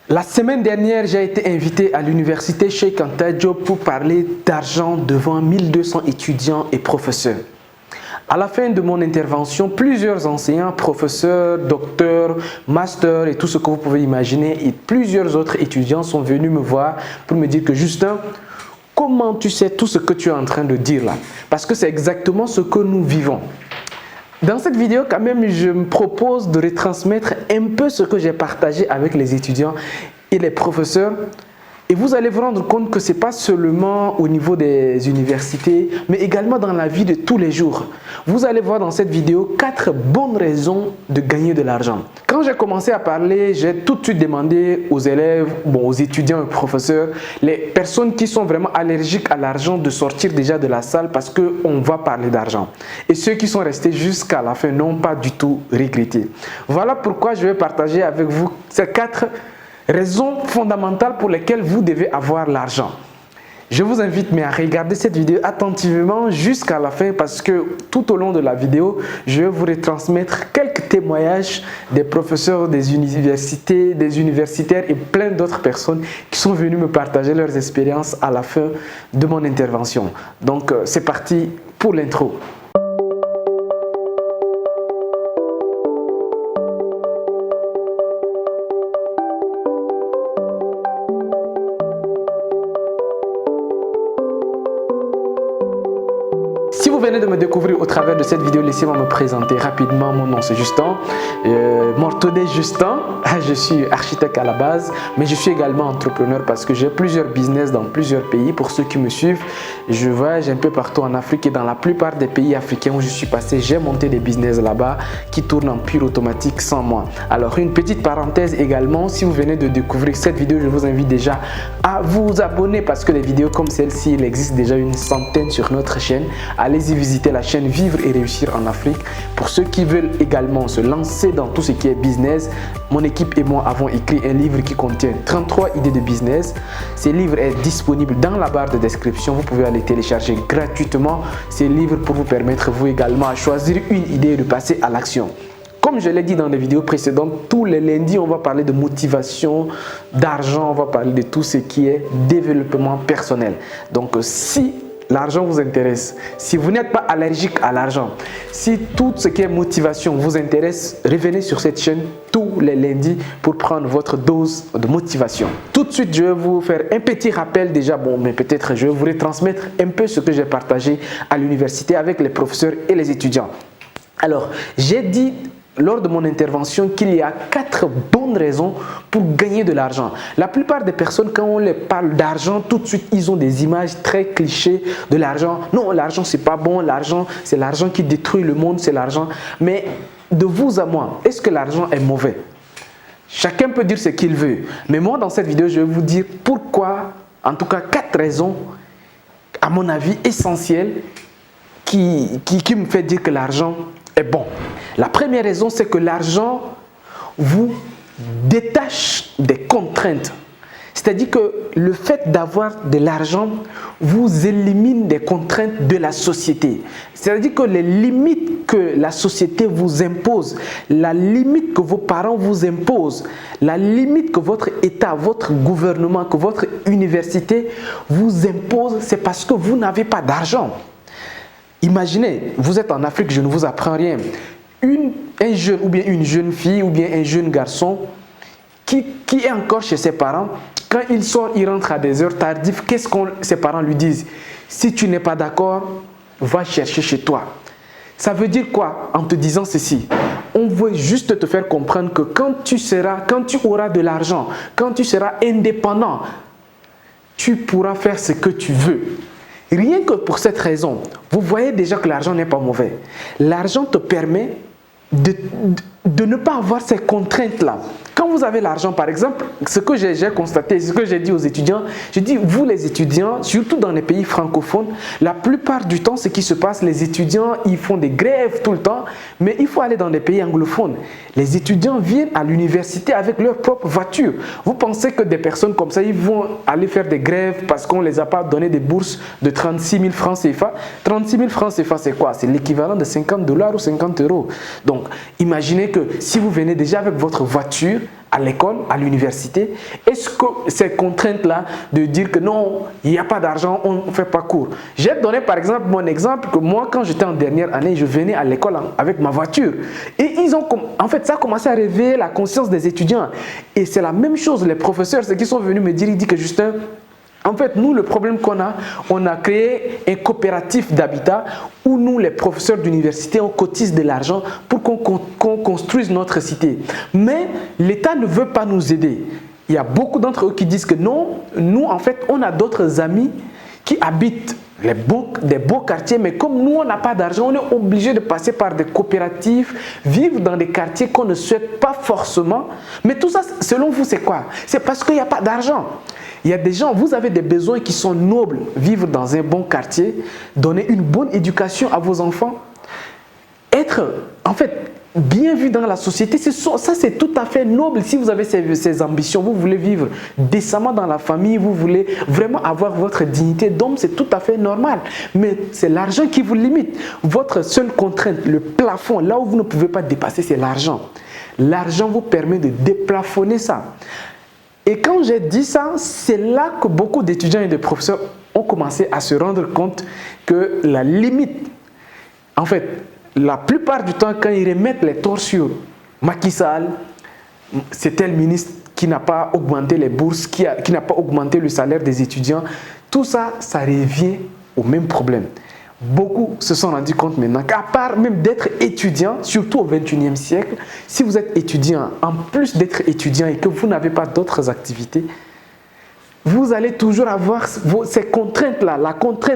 La semaine dernière, j'ai été invité à l'université Cheikh Anta Diop pour parler d'argent devant 1200 étudiants et professeurs. À la fin de mon intervention, plusieurs enseignants, professeurs, docteurs, masters et tout ce que vous pouvez imaginer et plusieurs autres étudiants sont venus me voir pour me dire que Justin, comment tu sais tout ce que tu es en train de dire là? Parce que c'est exactement ce que nous vivons. Dans cette vidéo, quand même, je me propose de retransmettre un peu ce que j'ai partagé avec les étudiants et les professeurs. Et vous allez vous rendre compte que ce n'est pas seulement au niveau des universités, mais également dans la vie de tous les jours. Vous allez voir dans cette vidéo 4 bonnes raisons de gagner de l'argent. Quand j'ai commencé à parler, j'ai tout de suite demandé aux élèves, aux étudiants et aux professeurs, les personnes qui sont vraiment allergiques à l'argent de sortir déjà de la salle parce qu'on va parler d'argent. Et ceux qui sont restés jusqu'à la fin n'ont pas du tout regretté. Voilà pourquoi je vais partager avec vous ces 4 raisons fondamentales pour lesquelles vous devez avoir l'argent. Je vous invite à regarder cette vidéo attentivement jusqu'à la fin parce que tout au long de la vidéo, je vais vous retransmettre quelques témoignages des professeurs des universités, des universitaires et plein d'autres personnes qui sont venus me partager leurs expériences à la fin de mon intervention. Donc c'est parti pour l'intro. Si vous venez de me découvrir au travers de cette vidéo, laissez-moi me présenter rapidement. Mon nom c'est Justin, Mortodé Justin. Je suis architecte à la base, mais je suis également entrepreneur parce que j'ai plusieurs business dans plusieurs pays. Pour ceux qui me suivent, je voyage un peu partout en Afrique et dans la plupart des pays africains où je suis passé, j'ai monté des business là-bas qui tournent en pure automatique sans moi. Alors une petite parenthèse également, si vous venez de découvrir cette vidéo, je vous invite déjà à vous abonner parce que les vidéos comme celle-ci, il existe déjà une centaine sur notre chaîne. Allez-y visiter la chaîne Vivre et Réussir en Afrique. Pour ceux qui veulent également se lancer dans tout ce qui est business, mon équipe et moi avons écrit un livre qui contient 33 idées de business. Ce livre est disponible dans la barre de description. Vous pouvez aller télécharger gratuitement ces livres pour vous permettre vous également à choisir une idée et de passer à l'action. Comme je l'ai dit dans les vidéos précédentes, tous les lundis, on va parler de motivation, d'argent, on va parler de tout ce qui est développement personnel. Donc si l'argent vous intéresse, si vous n'êtes pas allergique à l'argent, si tout ce qui est motivation vous intéresse, revenez sur cette chaîne tous les lundis pour prendre votre dose de motivation. Tout de suite, je vais vous faire un petit rappel déjà, mais peut-être je vais vous retransmettre un peu ce que j'ai partagé à l'université avec les professeurs et les étudiants. Alors, j'ai dit lors de mon intervention qu'il y a 4 bonnes raisons pour gagner de l'argent. La plupart des personnes, quand on leur parle d'argent, tout de suite, ils ont des images très clichés de l'argent. Non, l'argent, c'est pas bon. L'argent, c'est l'argent qui détruit le monde, c'est l'argent. Mais de vous à moi, est-ce que l'argent est mauvais? Chacun peut dire ce qu'il veut. Mais moi, dans cette vidéo, je vais vous dire pourquoi, en tout cas 4 raisons, à mon avis, essentielles, qui me fait dire que l'argent est bon. La première raison, c'est que l'argent vous détache des contraintes. C'est-à-dire que le fait d'avoir de l'argent vous élimine des contraintes de la société. C'est-à-dire que les limites que la société vous impose, la limite que vos parents vous imposent, la limite que votre État, votre gouvernement, que votre université vous impose, c'est parce que vous n'avez pas d'argent. Imaginez, vous êtes en Afrique, je ne vous apprends rien. Un jeune ou bien une jeune fille ou bien un jeune garçon qui est encore chez ses parents, quand il sort, il rentre à des heures tardives, qu'est-ce que ses parents lui disent? Si tu n'es pas d'accord, va chercher chez toi. Ça veut dire quoi en te disant ceci? On veut juste te faire comprendre que quand tu auras de l'argent, quand tu seras indépendant, tu pourras faire ce que tu veux. Rien que pour cette raison, vous voyez déjà que l'argent n'est pas mauvais. L'argent te permet de ne pas avoir ces contraintes-là. Quand vous avez l'argent, par exemple, ce que j'ai constaté, ce que j'ai dit aux étudiants, je dis, vous les étudiants, surtout dans les pays francophones, la plupart du temps, ce qui se passe, les étudiants, ils font des grèves tout le temps, mais il faut aller dans les pays anglophones. Les étudiants viennent à l'université avec leur propre voiture. Vous pensez que des personnes comme ça, ils vont aller faire des grèves parce qu'on ne les a pas donné des bourses de 36 000 francs CFA? 36 000 francs CFA, c'est quoi? C'est l'équivalent de 50 $ ou 50 €. Donc, imaginez que si vous venez déjà avec votre voiture, à l'école, à l'université, est-ce que ces contraintes-là de dire que non, il n'y a pas d'argent, on ne fait pas cours. J'ai donné par exemple mon exemple que moi, quand j'étais en dernière année, je venais à l'école avec ma voiture. Et en fait, ça a commencé à réveiller la conscience des étudiants. Et c'est la même chose, les professeurs, ceux qui sont venus me dire, ils disent que Justin, en fait, nous, le problème qu'on a, on a créé un coopératif d'habitat où nous, les professeurs d'université, on cotise de l'argent pour qu'on construise notre cité. Mais l'État ne veut pas nous aider. Il y a beaucoup d'entre eux qui disent que non, nous, en fait, on a d'autres amis qui habitent des beaux quartiers, mais comme nous, on n'a pas d'argent, on est obligé de passer par des coopératives, vivre dans des quartiers qu'on ne souhaite pas forcément. Mais tout ça, selon vous, c'est quoi? C'est parce qu'il n'y a pas d'argent. Il y a des gens, vous avez des besoins qui sont nobles, vivre dans un bon quartier, donner une bonne éducation à vos enfants, être, en fait, bien vu dans la société, ça c'est tout à fait noble. Si vous avez ces ambitions, vous voulez vivre décemment dans la famille, vous voulez vraiment avoir votre dignité d'homme, c'est tout à fait normal. Mais c'est l'argent qui vous limite. Votre seule contrainte, le plafond, là où vous ne pouvez pas dépasser, c'est l'argent. L'argent vous permet de déplafonner ça. Et quand j'ai dit ça, c'est là que beaucoup d'étudiants et de professeurs ont commencé à se rendre compte que la limite, en fait, la plupart du temps, quand ils remettent les torts sur Macky Sall, c'est tel ministre qui n'a pas augmenté les bourses, qui n'a pas augmenté le salaire des étudiants, tout ça, ça revient au même problème. Beaucoup se sont rendus compte maintenant qu'à part même d'être étudiant, surtout au XXIe siècle, si vous êtes étudiant, en plus d'être étudiant et que vous n'avez pas d'autres activités, vous allez toujours avoir ces contraintes-là.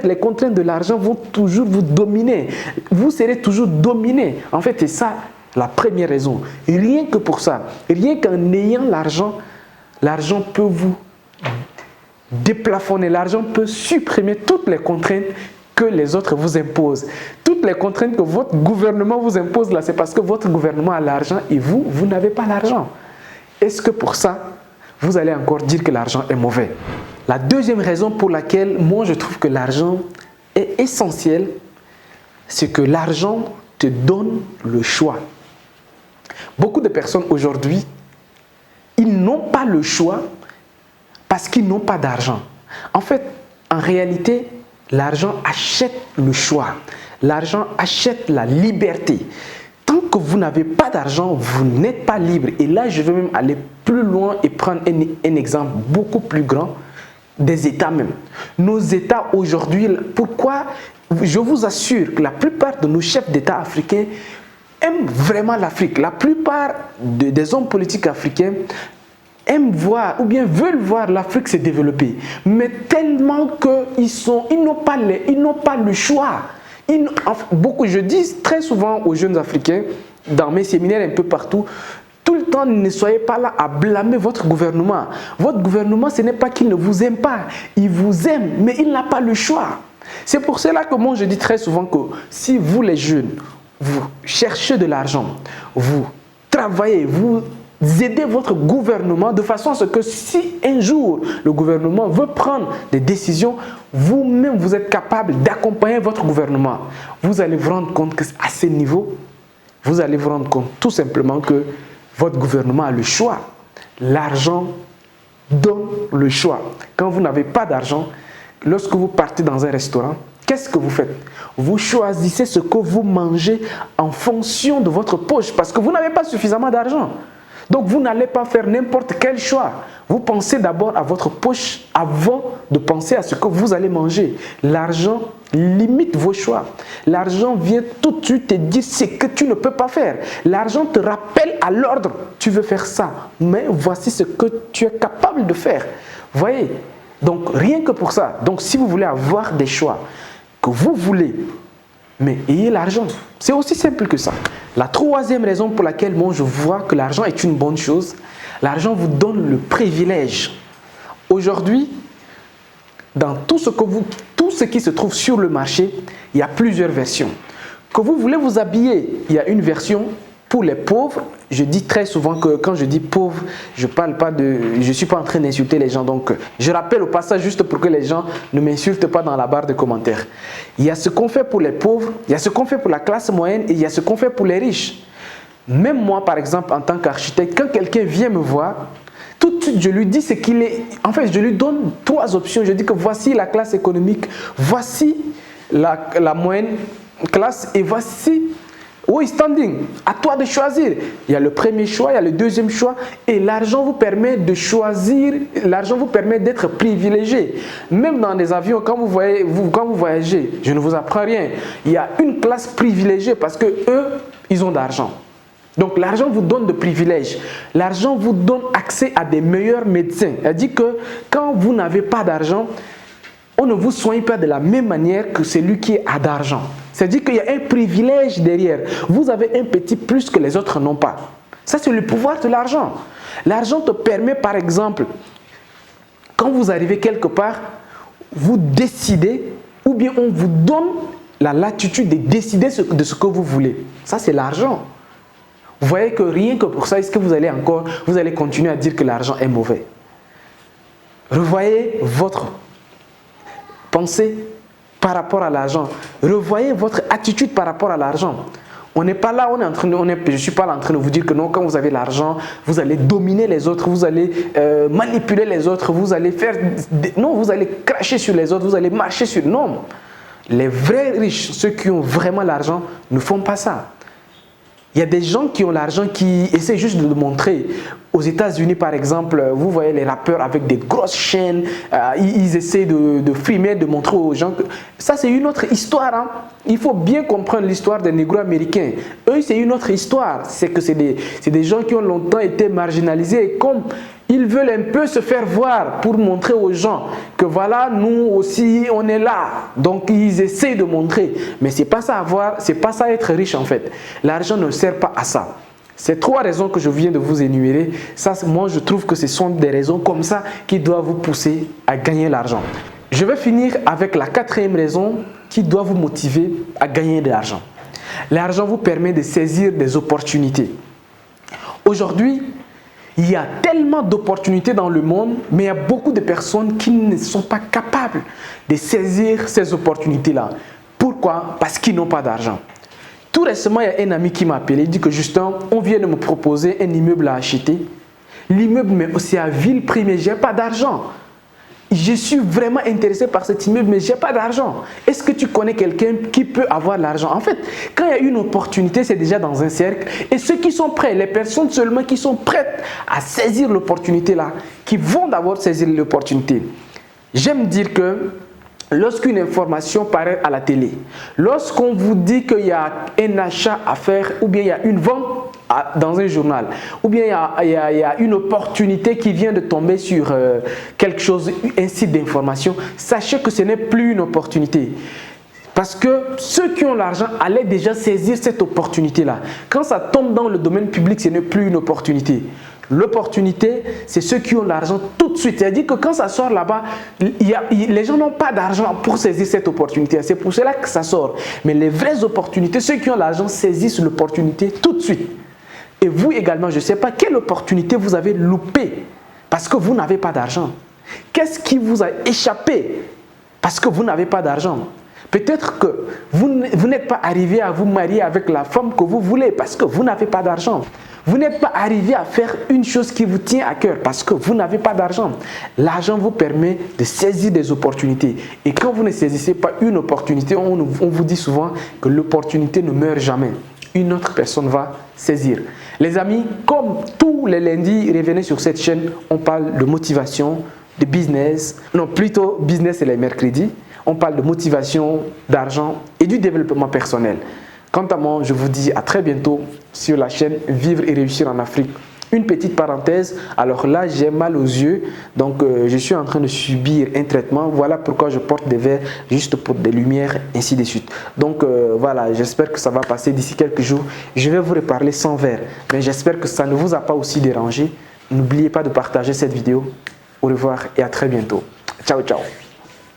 Les contraintes de l'argent vont toujours vous dominer. Vous serez toujours dominé. En fait, c'est ça la première raison. Et rien que pour ça, rien qu'en ayant l'argent, l'argent peut vous déplafonner. L'argent peut supprimer toutes les contraintes que les autres vous imposent. Toutes les contraintes que votre gouvernement vous impose là, c'est parce que votre gouvernement a l'argent et vous, vous n'avez pas l'argent. Est-ce que pour ça, vous allez encore dire que l'argent est mauvais? La deuxième raison pour laquelle moi je trouve que l'argent est essentiel, c'est que l'argent te donne le choix. Beaucoup de personnes aujourd'hui, ils n'ont pas le choix parce qu'ils n'ont pas d'argent. En fait, en réalité, l'argent achète le choix. L'argent achète la liberté. Tant que vous n'avez pas d'argent, vous n'êtes pas libre. Et là, je veux même aller plus loin et prendre un exemple beaucoup plus grand des États même. Nos États aujourd'hui, pourquoi? Je vous assure que la plupart de nos chefs d'État africains aiment vraiment l'Afrique. La plupart des hommes politiques africains aiment voir ou bien veulent voir l'Afrique se développer, mais tellement qu'ils n'ont pas le choix. Je dis très souvent aux jeunes Africains, dans mes séminaires un peu partout, tout le temps ne soyez pas là à blâmer votre gouvernement. Votre gouvernement, ce n'est pas qu'il ne vous aime pas, il vous aime, mais il n'a pas le choix. C'est pour cela que moi je dis très souvent que si vous les jeunes, vous cherchez de l'argent, vous travaillez, vous aidez votre gouvernement de façon à ce que si un jour le gouvernement veut prendre des décisions, vous-même vous êtes capable d'accompagner votre gouvernement. Vous allez vous rendre compte qu'à ce niveau, vous allez vous rendre compte tout simplement que votre gouvernement a le choix. L'argent donne le choix. Quand vous n'avez pas d'argent, lorsque vous partez dans un restaurant, qu'est-ce que vous faites? Vous choisissez ce que vous mangez en fonction de votre poche parce que vous n'avez pas suffisamment d'argent. Donc vous n'allez pas faire n'importe quel choix. Vous pensez d'abord à votre poche avant de penser à ce que vous allez manger. L'argent limite vos choix. L'argent vient tout de suite te dire ce que tu ne peux pas faire. L'argent te rappelle à l'ordre. Tu veux faire ça, mais voici ce que tu es capable de faire. Voyez? Donc rien que pour ça. Donc si vous voulez avoir des choix que vous voulez, mais ayez l'argent. C'est aussi simple que ça. La troisième raison pour laquelle moi je vois que l'argent est une bonne chose, l'argent vous donne le privilège. Aujourd'hui, dans tout ce qui se trouve sur le marché, il y a plusieurs versions. Que vous voulez vous habiller, il y a une version pour les pauvres. Je dis très souvent que quand je dis pauvre, je ne suis pas en train d'insulter les gens. Donc, je rappelle au passage juste pour que les gens ne m'insultent pas dans la barre de commentaires. Il y a ce qu'on fait pour les pauvres, il y a ce qu'on fait pour la classe moyenne et il y a ce qu'on fait pour les riches. Même moi, par exemple, en tant qu'architecte, quand quelqu'un vient me voir, tout de suite, je lui dis ce qu'il est. En fait, je lui donne 3 options. Je dis que voici la classe économique, voici la moyenne classe et voici où est standing. À toi de choisir. Il y a le premier choix, il y a le deuxième choix et l'argent vous permet de choisir, l'argent vous permet d'être privilégié. Même dans les avions, quand vous voyagez, je ne vous apprends rien. Il y a une classe privilégiée parce que eux, ils ont d'argent. Donc l'argent vous donne de privilèges. L'argent vous donne accès à des meilleurs médecins. Elle dit que quand vous n'avez pas d'argent, on ne vous soigne pas de la même manière que celui qui a d'argent. C'est-à-dire qu'il y a un privilège derrière. Vous avez un petit plus que les autres n'ont pas. Ça, c'est le pouvoir de l'argent. L'argent te permet, par exemple, quand vous arrivez quelque part, vous décidez, ou bien on vous donne la latitude de décider de ce que vous voulez. Ça, c'est l'argent. Vous voyez que rien que pour ça, est-ce que vous allez continuer à dire que l'argent est mauvais? Revoyez votre pensée par rapport à l'argent. Revoyez votre attitude par rapport à l'argent. On n'est pas là, je ne suis pas là en train de vous dire que non, quand vous avez l'argent, vous allez dominer les autres, vous allez manipuler les autres, vous allez non, vous allez cracher sur les autres, vous allez marcher sur... Non, les vrais riches, ceux qui ont vraiment l'argent, ne font pas ça. Il y a des gens qui ont l'argent qui essaient juste de le montrer. Aux États-Unis, par exemple, vous voyez les rappeurs avec des grosses chaînes, ils essaient de filmer, de montrer aux gens que... Ça, c'est une autre histoire. Hein. Il faut bien comprendre l'histoire des négros américains. Eux, c'est une autre histoire. C'est que c'est des gens qui ont longtemps été marginalisés. Et comme ils veulent un peu se faire voir pour montrer aux gens que voilà, nous aussi, on est là. Donc, ils essaient de montrer. Mais ce n'est pas ça être riche en fait. L'argent ne sert pas à ça. Ces 3 raisons que je viens de vous énumérer, ça, moi, je trouve que ce sont des raisons comme ça qui doivent vous pousser à gagner l'argent. Je vais finir avec la 4e raison qui doit vous motiver à gagner de l'argent. L'argent vous permet de saisir des opportunités. Aujourd'hui, il y a tellement d'opportunités dans le monde, mais il y a beaucoup de personnes qui ne sont pas capables de saisir ces opportunités-là. Pourquoi? Parce qu'ils n'ont pas d'argent. Tout récemment, il y a un ami qui m'a appelé, il dit que Justin, on vient de me proposer un immeuble à acheter. L'immeuble, mais aussi à ville privée, je n'ai pas d'argent. Je suis vraiment intéressé par cet immeuble, mais je n'ai pas d'argent. Est-ce que tu connais quelqu'un qui peut avoir l'argent? En fait, quand il y a une opportunité, c'est déjà dans un cercle. Et ceux qui sont prêts, les personnes seulement qui sont prêtes à saisir l'opportunité là, qui vont d'abord saisir l'opportunité. J'aime dire que lorsqu'une information paraît à la télé, lorsqu'on vous dit qu'il y a un achat à faire ou bien il y a une vente dans un journal, ou bien il y a une opportunité qui vient de tomber sur quelque chose, un site d'information, sachez que ce n'est plus une opportunité. Parce que ceux qui ont l'argent allaient déjà saisir cette opportunité-là. Quand ça tombe dans le domaine public, ce n'est plus une opportunité. L'opportunité, c'est ceux qui ont l'argent tout de suite. C'est-à-dire que quand ça sort là-bas, les gens n'ont pas d'argent pour saisir cette opportunité. C'est pour cela que ça sort. Mais les vraies opportunités, ceux qui ont l'argent saisissent l'opportunité tout de suite. Et vous également, je ne sais pas quelle opportunité vous avez loupée parce que vous n'avez pas d'argent. Qu'est-ce qui vous a échappé parce que vous n'avez pas d'argent? Peut-être que vous n'êtes pas arrivé à vous marier avec la femme que vous voulez parce que vous n'avez pas d'argent. Vous n'êtes pas arrivé à faire une chose qui vous tient à cœur parce que vous n'avez pas d'argent. L'argent vous permet de saisir des opportunités. Et quand vous ne saisissez pas une opportunité, on vous dit souvent que l'opportunité ne meurt jamais. Une autre personne va saisir. Les amis, comme tous les lundis, revenez sur cette chaîne, on parle de motivation, de business. Non, plutôt business c'est les mercredis. On parle de motivation, d'argent et du développement personnel. Quant à moi, je vous dis à très bientôt sur la chaîne Vivre et réussir en Afrique. Une petite parenthèse, alors là j'ai mal aux yeux, donc je suis en train de subir un traitement. Voilà pourquoi je porte des verres juste pour des lumières, ainsi de suite. Donc voilà, j'espère que ça va passer d'ici quelques jours. Je vais vous reparler sans verre, mais j'espère que ça ne vous a pas aussi dérangé. N'oubliez pas de partager cette vidéo. Au revoir et à très bientôt. Ciao, ciao.